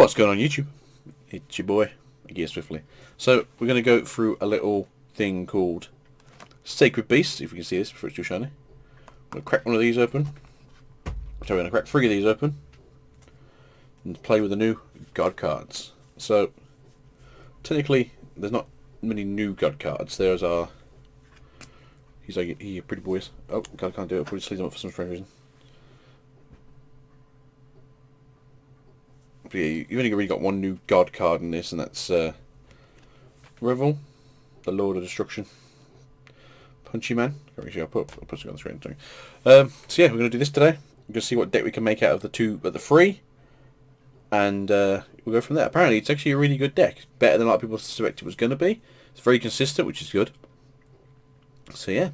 What's going on YouTube? It's your boy, Gear Swiftly. So we're going to go through a little thing called Sacred Beasts, if you can see this before it's too shiny. I'm going to crack one of these open. So we're going to crack 3 of these open and play with the new God cards. So technically there's not many new God cards. There's our... He's like, here, pretty boys. Oh, God, can't do it. I'll probably sleeve them up for some strange reason. But yeah, you've only really got one new God card in this, and that's Revel, the Lord of Destruction. Punchy Man. I'll put something on the screen. So yeah, we're going to do this today. We're going to see what deck we can make out of the 3, and we'll go from there. Apparently, it's actually a really good deck. Better than a lot of people suspected it was going to be. It's very consistent, which is good. So yeah,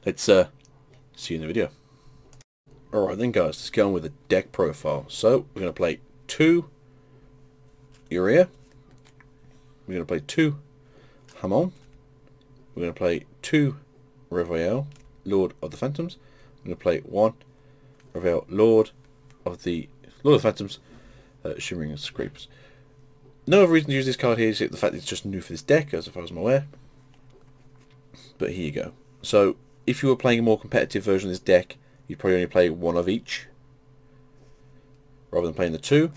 let's see you in the video. Alright then guys, let's get on with the deck profile. So, we're going to play 2 Urea. We're going to play 2 Hamon. We're going to play 2 Reviel, Lord of the Phantoms. We're going to play 1 Reviel, Lord of the Phantoms, Shimmering Scrapes. No other reason to use this card here is the fact that it's just new for this deck, as far as I'm aware. But here you go. So, if you were playing a more competitive version of this deck, you'd probably only play 1 of each, rather than playing the 2.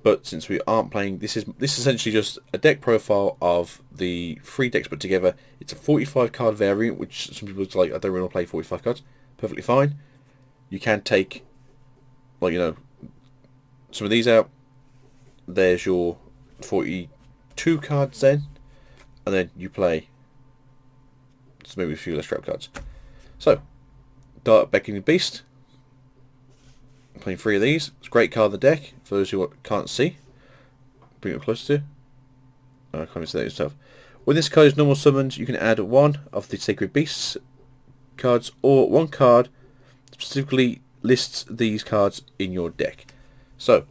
But since we aren't playing, this is essentially just a deck profile of the 3 decks put together. It's a 45 card variant, which some people are like, I don't really want to play 45 cards. Perfectly fine. You can take, like, you know, some of these out. There's your 42 cards then, and then you play maybe a few less trap cards. So, Dark Beckoning Beast. I'm playing 3 of these. It's a great card in the deck for those who can't see. Bring it closer to. Oh, I can't even see that yourself. When this card is normal summoned, you can add 1 of the Sacred Beasts cards, or 1 card specifically lists these cards in your deck. So,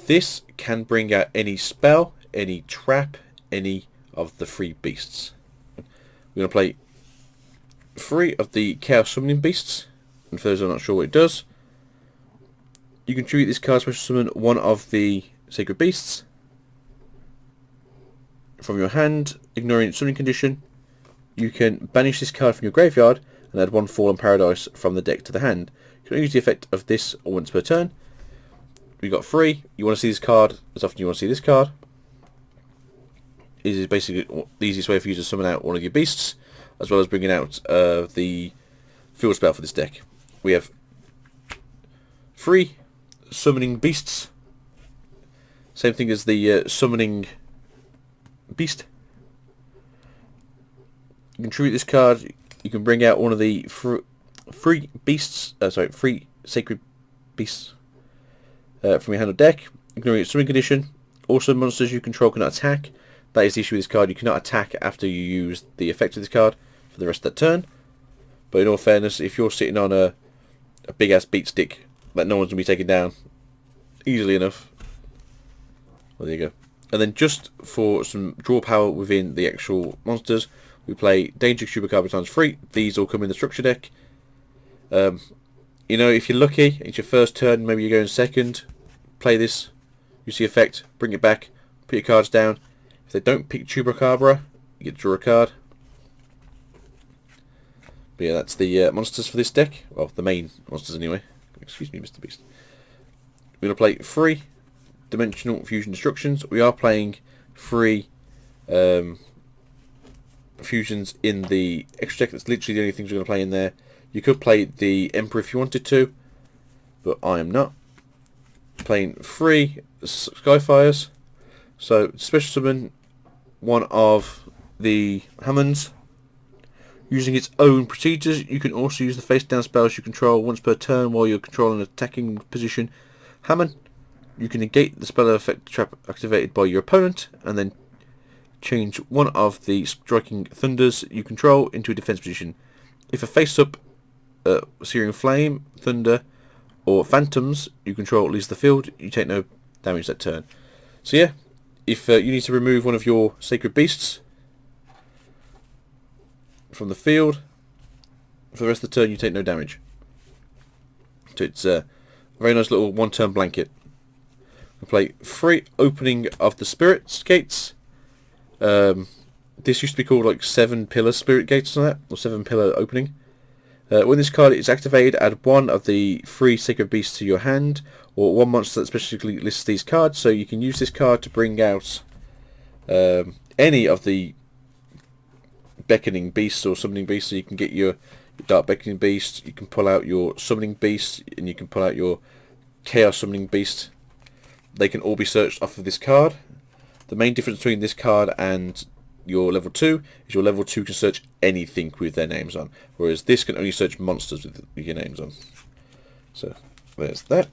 this can bring out any spell, any trap, any of the 3 beasts. We're going to play 3 of the Chaos Summoning Beasts, and for those who are not sure what it does, you can treat this card special summon 1 of the Sacred Beasts from your hand, ignoring its summoning condition. You can banish this card from your graveyard and add 1 Fallen Paradise from the deck to the hand. You can use the effect of this once per turn. We've got 3. You want to see this card as often as you want to see this card. This is basically the easiest way for you to summon out 1 of your beasts, as well as bringing out the field spell for this deck. We have 3 summoning beasts. Same thing as the summoning beast. You can treat this card. You can bring out 1 of the 3 beasts. 3 sacred beasts from your hand or deck. Ignoring its summoning condition. Also, monsters you control cannot attack. That is the issue with this card. You cannot attack after you use the effect of this card for the rest of that turn. But in all fairness, if you're sitting on a big ass beat stick that no one's going to be taking down easily enough, well, there you go. And then just for some draw power within the actual monsters, we play Danger Chupacabra times 3. These all come in the structure deck. You know, if you're lucky, it's your first turn, maybe you're going second, play this, use the effect, bring it back, put your cards down. If they don't pick Chupacabra, you get to draw a card. But yeah, that's the monsters for this deck. Well, the main monsters anyway. Excuse me, Mr. Beast. We're going to play 3 Dimensional Fusion Destructions. We are playing 3 fusions in the extra deck. That's literally the only things we're going to play in there. You could play the Emperor if you wanted to, but I am not. Playing 3 Skyfires. So, special summon 1 of the Hamons. Using its own procedures, you can also use the face down spells you control once per turn while you're controlling an attacking position. Hamon, you can negate the spell effect trap activated by your opponent, and then change 1 of the striking thunders you control into a defense position. If a face-up Searing Flame, Thunder, or Phantoms you control leaves the field, you take no damage that turn. So yeah, if you need to remove 1 of your Sacred Beasts from the field, for the rest of the turn you take no damage. So it's a very nice little 1-turn blanket. We'll play 3 Opening of the Spirit Gates. This used to be called like 7 Pillar Spirit Gates or that, or 7 Pillar Opening. When this card is activated, add 1 of the 3 Sacred Beasts to your hand, or 1 monster that specifically lists these cards. So you can use this card to bring out any of the Beckoning Beasts or Summoning Beasts. So you can get your Dark Beckoning Beast, you can pull out your Summoning Beast, and you can pull out your Chaos Summoning Beast. They can all be searched off of this card. The main difference between this card and your level 2 is your level 2 can search anything with their names on, whereas this can only search monsters with your names on. So there's that.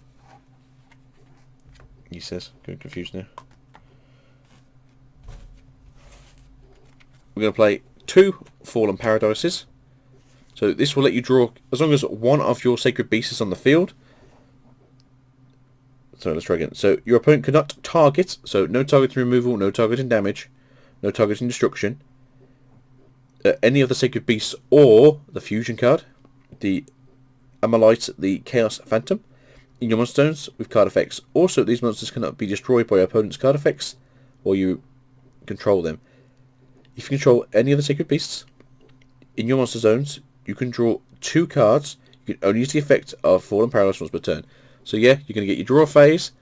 He says, getting confused now. We're going to play 2 Fallen Paradises. So this will let you draw, as long as 1 of your Sacred Beasts is on the field. So let's try again. So your opponent cannot target, so no targeting removal, no targeting damage, no targeting destruction, any of the Sacred Beasts or the Fusion card, the Amalite, the Chaos Phantom, in your monster zones with card effects. Also, these monsters cannot be destroyed by your opponent's card effects, or you control them. If you control any of the Sacred Beasts in your monster zones, you can draw 2 cards. You can only use the effect of Fallen Paradise once per turn. So yeah, you're going to get your draw phase,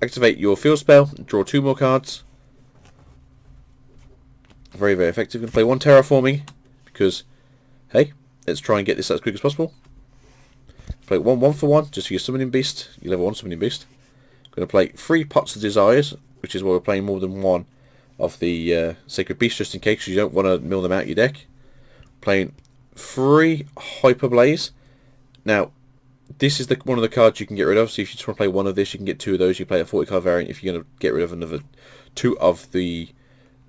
activate your field spell, draw 2 more cards. Very, very effective. Going to play 1 Terraforming, because, hey, let's try and get this as quick as possible. Play 1 for 1, just for your Summoning Beast, your level 1 Summoning Beast. Going to play 3 Pots of Desires, which is why we're playing more than 1 of the Sacred Beasts, just in case you don't want to mill them out your deck. Playing 3 Hyper Blaze. Now, this is one of the cards you can get rid of, so if you just want to play 1 of this, you can get 2 of those. You play a 40 card variant if you're going to get rid of another 2 of the...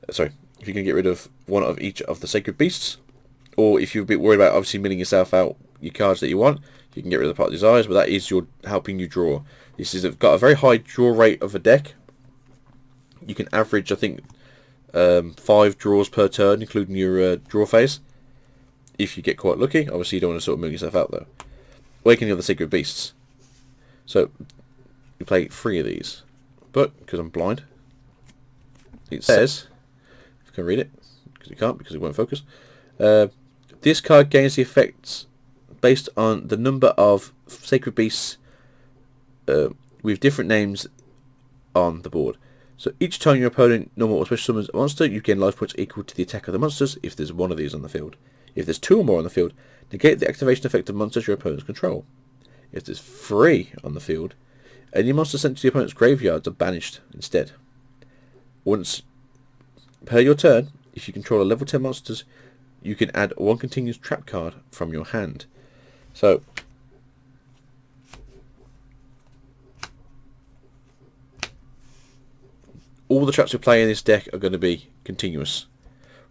Sorry, if you can get rid of 1 of each of the Sacred Beasts. Or if you're a bit worried about obviously milling yourself out your cards that you want, you can get rid of the Pot of Desires, but that is your helping you draw. This has got a very high draw rate of a deck. You can average, I think, 5 draws per turn, including your draw phase. If you get quite lucky. Obviously, you don't want to sort of mill yourself out, though. Awakening of the Sacred Beasts. So, you play 3 of these. But, because I'm blind, it says, if you can read it, because you can't, because it won't focus, this card gains the effects based on the number of Sacred Beasts with different names on the board. So each time your opponent normal or special summons a monster, you gain life points equal to the attack of the monsters if there's 1 of these on the field. If there's 2 or more on the field, negate the activation effect of monsters your opponents control. If there's 3 on the field, any monsters sent to the opponent's graveyards are banished instead. Once per your turn, if you control a level 10 monsters, you can add 1 continuous trap card from your hand. So, all the traps we play in this deck are going to be continuous.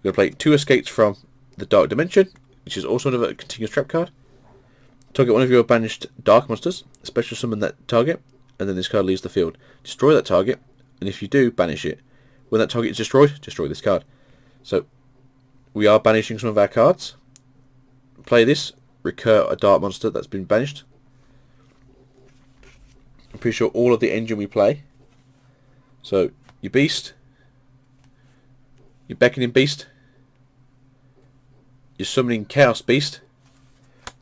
We're going to play 2 Escapes from the Dark Dimension, which is also another continuous trap card. Target 1 of your banished dark monsters, special summon that target, and then this card leaves the field. Destroy that target, and if you do, banish it. When that target is destroyed, destroy this card. So, we are banishing some of our cards. Play this, recur a dark monster that's been banished. I'm pretty sure all of the engine we play. So, your Beast, your Beckoning Beast, your Summoning Chaos Beast,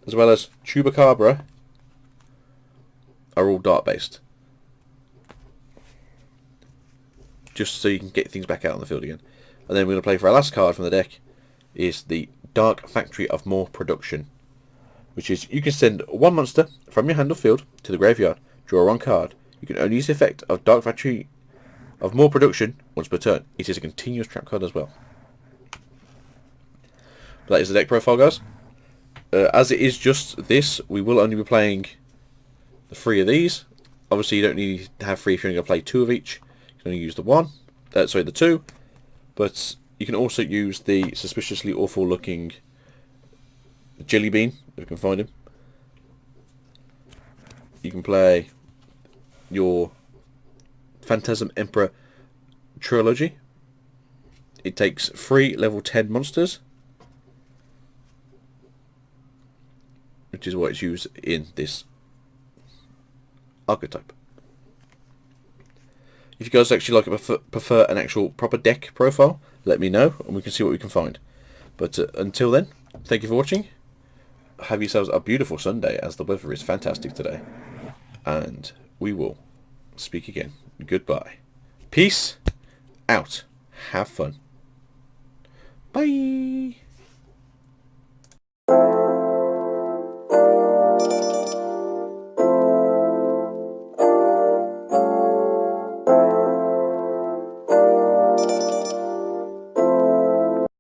as well as Chupacabra, are all dark based. Just so you can get things back out on the field again. And then we're going to play for our last card from the deck, is the Dark Factory of More Production, which is you can send 1 monster from your hand or field to the graveyard, draw 1 card. You can only use the effect of Dark Factory of More Production once per turn. It is a continuous trap card as well. But that is the deck profile, guys. As it is just this, we will only be playing the 3 of these. Obviously, you don't need to have 3 if you're only going to play 2 of each. You can only use the 2. But you can also use the suspiciously awful looking Jelly Bean, if you can find him. You can play your Phantasm Emperor Trilogy. It takes 3 level 10 monsters, which is what it's used in this Archetype. If you guys actually prefer an actual proper deck profile, let me know and we can see what we can find. But until then, thank you for watching. Have yourselves a beautiful Sunday, as the weather is fantastic today. And we will speak again. Goodbye. Peace out. Have fun. Bye.